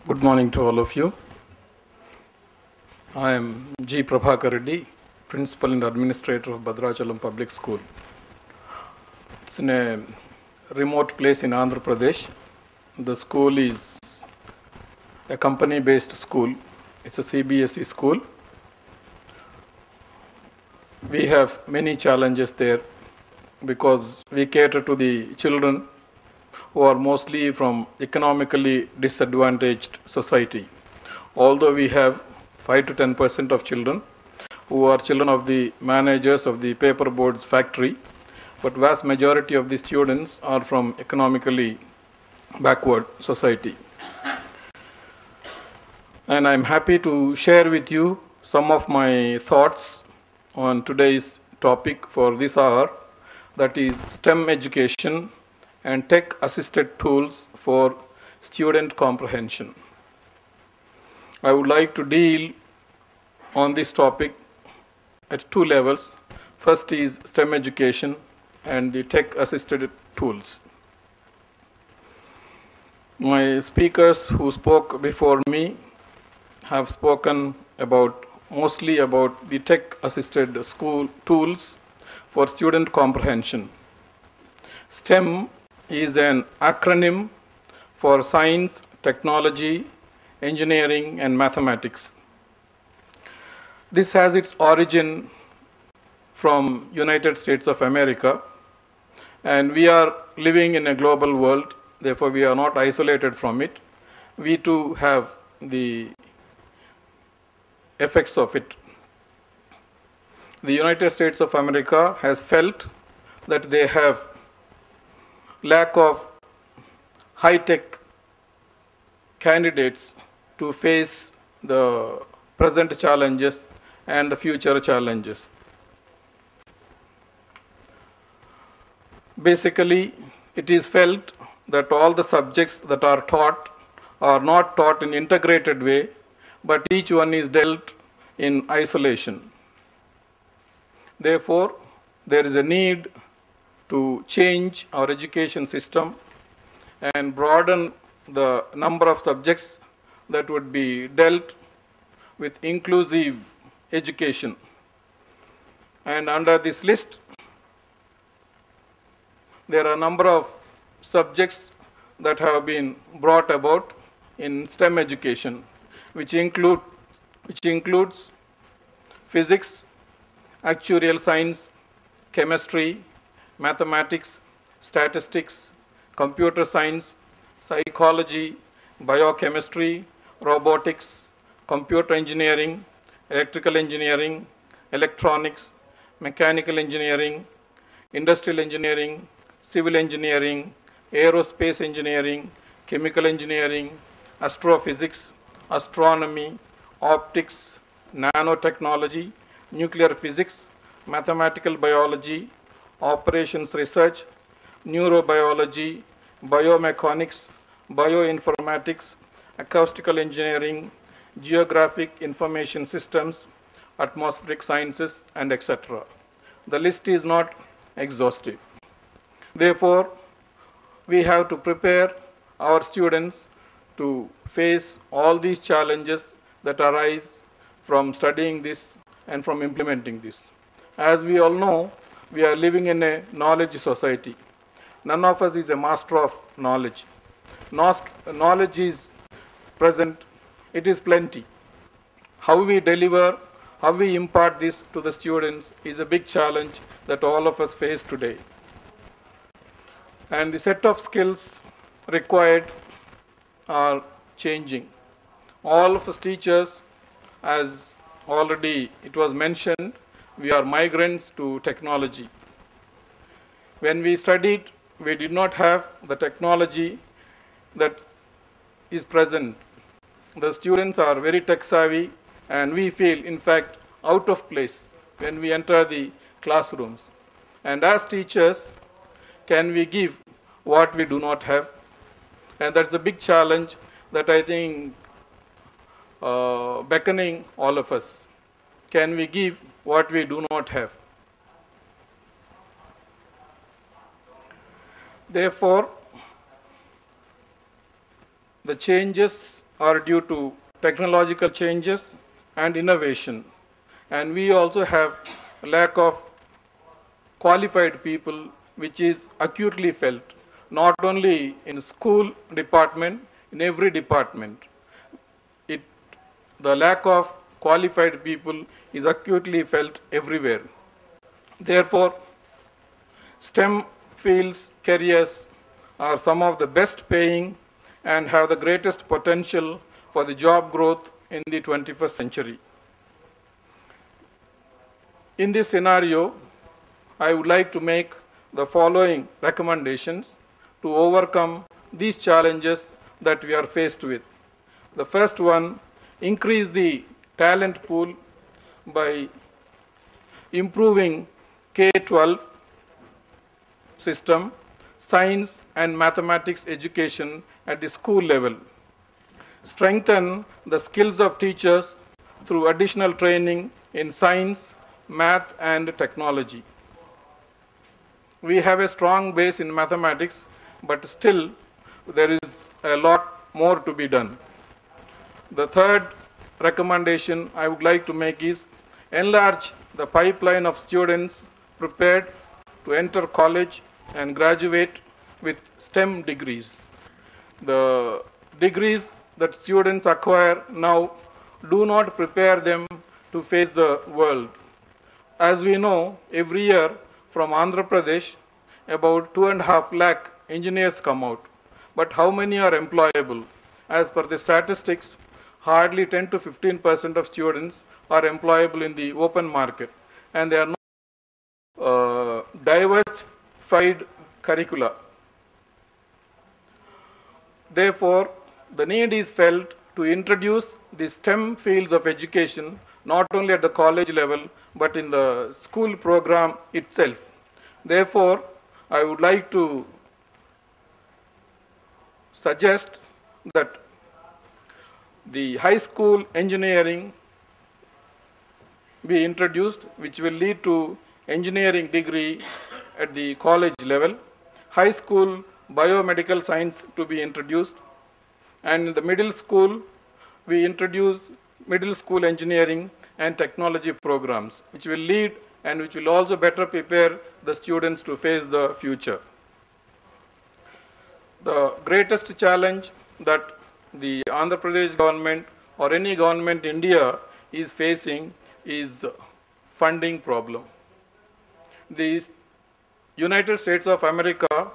Good morning to all of you. I am G. Prabhakar Reddy, Principal and Administrator of Bhadrachalam Public School. It's in a remote place in Andhra Pradesh. The school is a company-based school. It's a CBSE school. We have many challenges there because we cater to the children who are mostly from economically disadvantaged society. Although we have 5 to 10% of children who are children of the managers of the paper boards factory, but vast majority of the students are from economically backward society. And I'm happy to share with you some of my thoughts on today's topic for this hour, that is STEM education and tech-assisted tools for student comprehension. I would like to deal on this topic at two levels. First is STEM education and the tech-assisted tools. My speakers who spoke before me have spoken mostly about the tech-assisted school tools for student comprehension. STEM is an acronym for science, technology, engineering, and mathematics. This has its origin from United States of America, and we are living in a global world, therefore we are not isolated from it. We too have the effects of it. The United States of America has felt that they have lack of high-tech candidates to face the present challenges and the future challenges. Basically, it is felt that all the subjects that are taught are not taught in integrated way, but each one is dealt in isolation. Therefore, there is a need to change our education system and broaden the number of subjects that would be dealt with inclusive education. And under this list, there are a number of subjects that have been brought about in STEM education, which includes physics, actuarial science, chemistry, mathematics, statistics, computer science, psychology, biochemistry, robotics, computer engineering, electrical engineering, electronics, mechanical engineering, industrial engineering, civil engineering, aerospace engineering, chemical engineering, astrophysics, astronomy, optics, nanotechnology, nuclear physics, mathematical biology, operations research, neurobiology, biomechanics, bioinformatics, acoustical engineering, geographic information systems, atmospheric sciences, and etc. The list is not exhaustive. Therefore, we have to prepare our students to face all these challenges that arise from studying this and from implementing this. As we all know, we are living in a knowledge society. None of us is a master of knowledge. Knowledge is present, it is plenty. How we deliver, how we impart this to the students is a big challenge that all of us face today. And the set of skills required are changing. All of us teachers, as already it was mentioned, we are migrants to technology. When we studied, we did not have the technology that is present. The students are very tech savvy, and we feel, in fact, out of place when we enter the classrooms. And as teachers, can we give what we do not have? And that's a big challenge that I think beckoning all of us. Can we give what we do not have? Therefore, the changes are due to technological changes and innovation. And we also have a lack of qualified people, which is acutely felt, not only in school department, in every department. It, the lack of qualified people is acutely felt everywhere. Therefore, STEM fields careers are some of the best paying and have the greatest potential for the job growth in the 21st century. In this scenario, I would like to make the following recommendations to overcome these challenges that we are faced with. The first one, increase the talent pool by improving K-12 system, science and mathematics education at the school level. Strengthen the skills of teachers through additional training in science, math and technology. We have a strong base in mathematics, but still there is a lot more to be done. The third recommendation I would like to make is enlarge the pipeline of students prepared to enter college and graduate with STEM degrees. The degrees that students acquire now do not prepare them to face the world. As we know, every year from Andhra Pradesh, about 2.5 lakh engineers come out. But how many are employable? As per the statistics, hardly 10 to 15% of students are employable in the open market. And they are not diversified curricula. Therefore, the need is felt to introduce the STEM fields of education not only at the college level but in the school program itself. Therefore, I would like to suggest that the high school engineering be introduced, which will lead to engineering degree at the college level, high school biomedical science to be introduced, and in the middle school, we introduce middle school engineering and technology programs, which will lead and which will also better prepare the students to face the future. The greatest challenge that the Andhra Pradesh government or any government in India is facing is funding problem. The United States of America,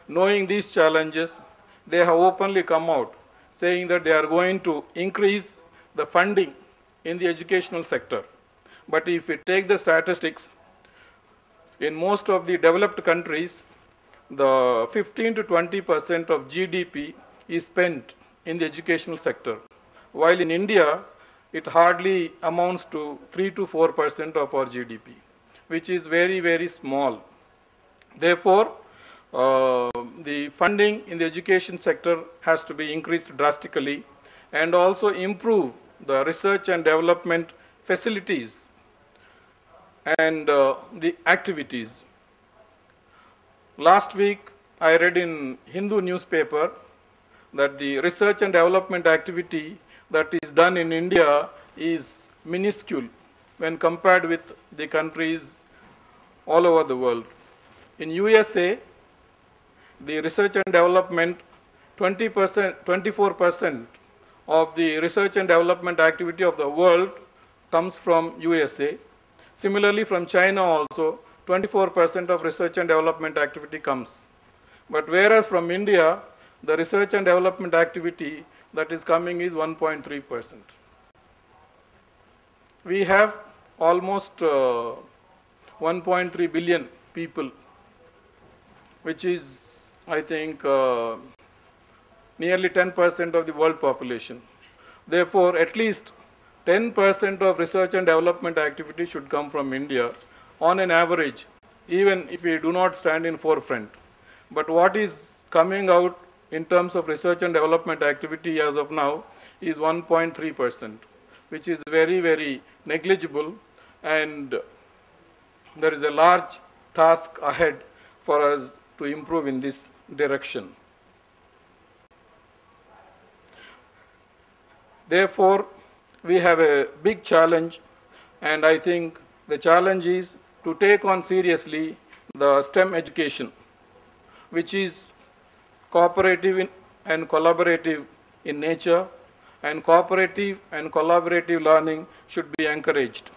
knowing these challenges, they have openly come out saying that they are going to increase the funding in the educational sector. But if we take the statistics, in most of the developed countries, the 15 to 20% of GDP is spent in the educational sector, while in India, it hardly amounts to 3 to 4% of our GDP, which is very, very small. Therefore, the funding in the education sector has to be increased drastically and also improve the research and development facilities and the activities. Last week, I read in Hindu newspaper that the research and development activity that is done in India is minuscule when compared with the countries all over the world. In USA, the research and development, 24% of the research and development activity of the world comes from USA. Similarly, from China also, 24% of research and development activity comes. But whereas from India, the research and development activity that is coming is 1.3%. We have almost 1.3 billion people, which is, I think, nearly 10% of the world population. Therefore, at least 10% of research and development activity should come from India on an average, even if we do not stand in forefront. But what is coming out in terms of research and development activity as of now is 1.3%, which is very, very negligible, and there is a large task ahead for us to improve in this direction. Therefore, we have a big challenge, and I think the challenge is to take on seriously the STEM education, which is and collaborative in nature, and cooperative and collaborative learning should be encouraged.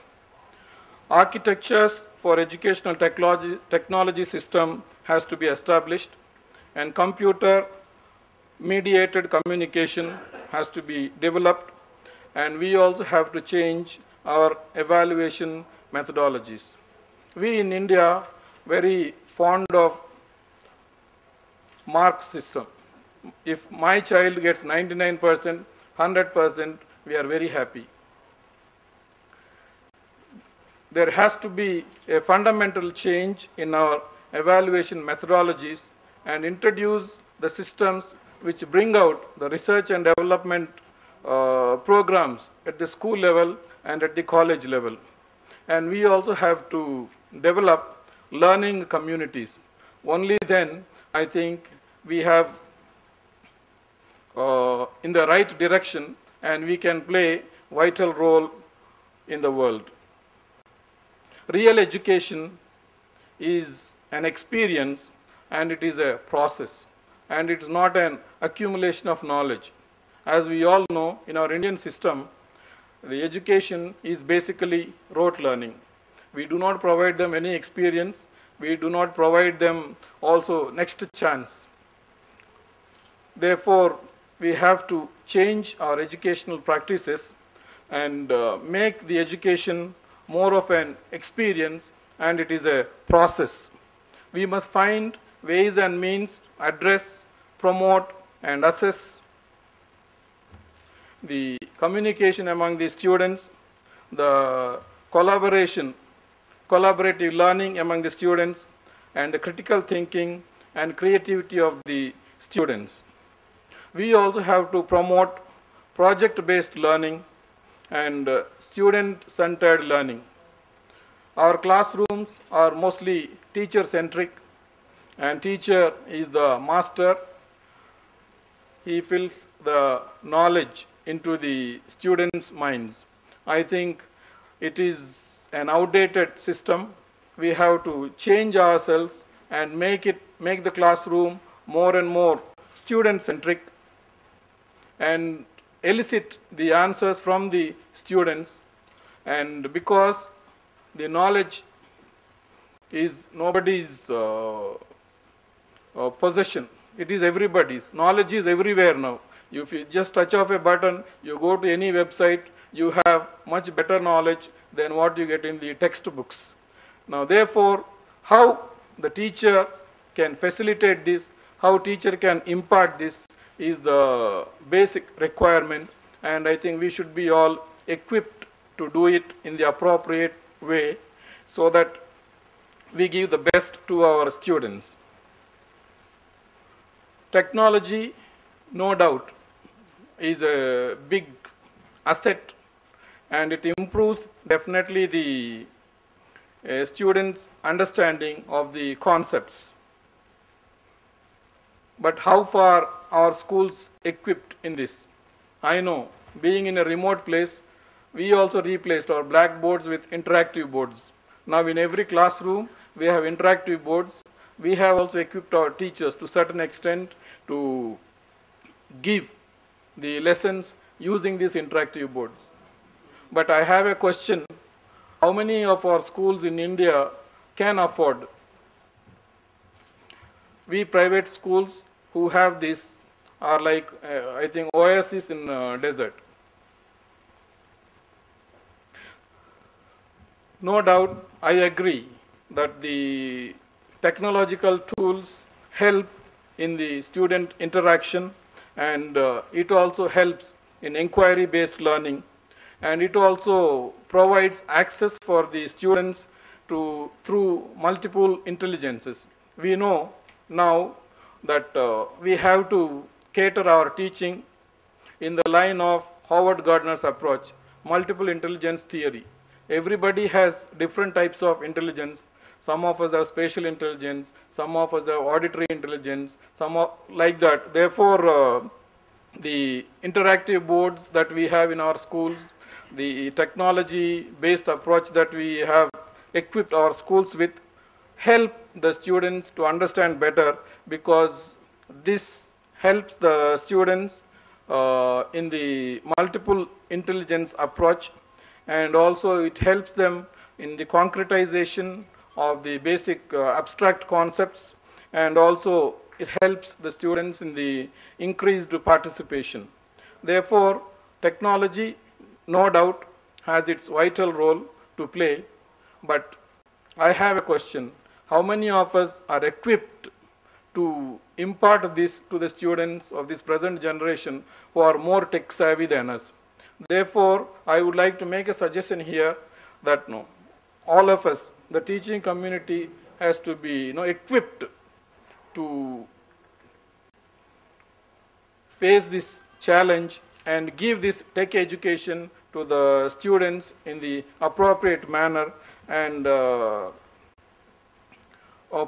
Architectures for educational technology system has to be established, and computer mediated communication has to be developed, and we also have to change our evaluation methodologies. We in India very fond of mark system. If my child gets 99%, 100%, we are very happy. There has to be a fundamental change in our evaluation methodologies and introduce the systems which bring out the research and development programs at the school level and at the college level. And we also have to develop learning communities. Only then, I think, we have in the right direction and we can play vital role in the world. Real education is an experience and it is a process, and it is not an accumulation of knowledge. As we all know, in our Indian system, the education is basically rote learning. We do not provide them any experience. We do not provide them also next chance. Therefore, we have to change our educational practices and make the education more of an experience, and it is a process. We must find ways and means to address, promote, and assess the communication among the students, the collaborative learning among the students, and the critical thinking and creativity of the students. We also have to promote project-based learning and student-centered learning. Our classrooms are mostly teacher-centric, and teacher is the master. He fills the knowledge into the students' minds. I think it is an outdated system. We have to change ourselves and make the classroom more and more student-centric and elicit the answers from the students. And because the knowledge is nobody's possession, it is everybody's. Knowledge is everywhere now. If you just touch off a button, you go to any website, you have much better knowledge than what you get in the textbooks. Now, therefore, how the teacher can facilitate this, how teacher can impart this is the basic requirement, and I think we should be all equipped to do it in the appropriate way so that we give the best to our students. Technology, no doubt, is a big asset, and it improves definitely the students' understanding of the concepts. But how far are schools equipped in this? I know, being in a remote place, we also replaced our blackboards with interactive boards. Now in every classroom, we have interactive boards. We have also equipped our teachers to a certain extent to give the lessons using these interactive boards. But I have a question. How many of our schools in India can afford? We private schools who have this are like, I think, oasis in desert. No doubt, I agree that the technological tools help in the student interaction, and it also helps in inquiry-based learning, and it also provides access for the students through multiple intelligences. We know now that we have to cater our teaching in the line of Howard Gardner's approach, multiple intelligence theory. Everybody has different types of intelligence. Some of us have spatial intelligence, some of us have auditory intelligence, some like that. Therefore, the interactive boards that we have in our schools, the technology-based approach that we have equipped our schools with, help the students to understand better, because this helps the students in the multiple intelligence approach, and also it helps them in the concretization of the basic abstract concepts, and also it helps the students in the increased participation. Therefore, technology, no doubt, has its vital role to play, but I have a question. How many of us are equipped to impart this to the students of this present generation who are more tech savvy than us? Therefore, I would like to make a suggestion here that no, all of us, the teaching community, has to be equipped to face this challenge and give this tech education to the students in the appropriate manner, and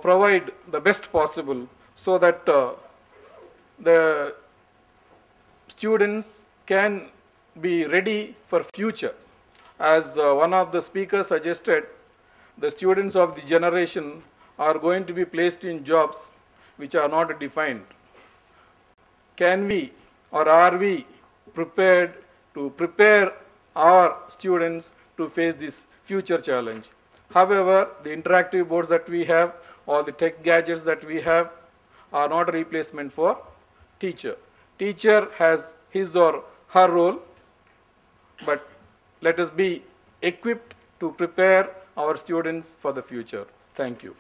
provide the best possible, so that the students can be ready for future. As one of the speakers suggested, the students of the generation are going to be placed in jobs which are not defined. Can we, or are we prepared to prepare our students to face this future challenge? However, the interactive boards that we have, all the tech gadgets that we have, are not a replacement for teacher. Teacher has his or her role, but let us be equipped to prepare our students for the future. Thank you.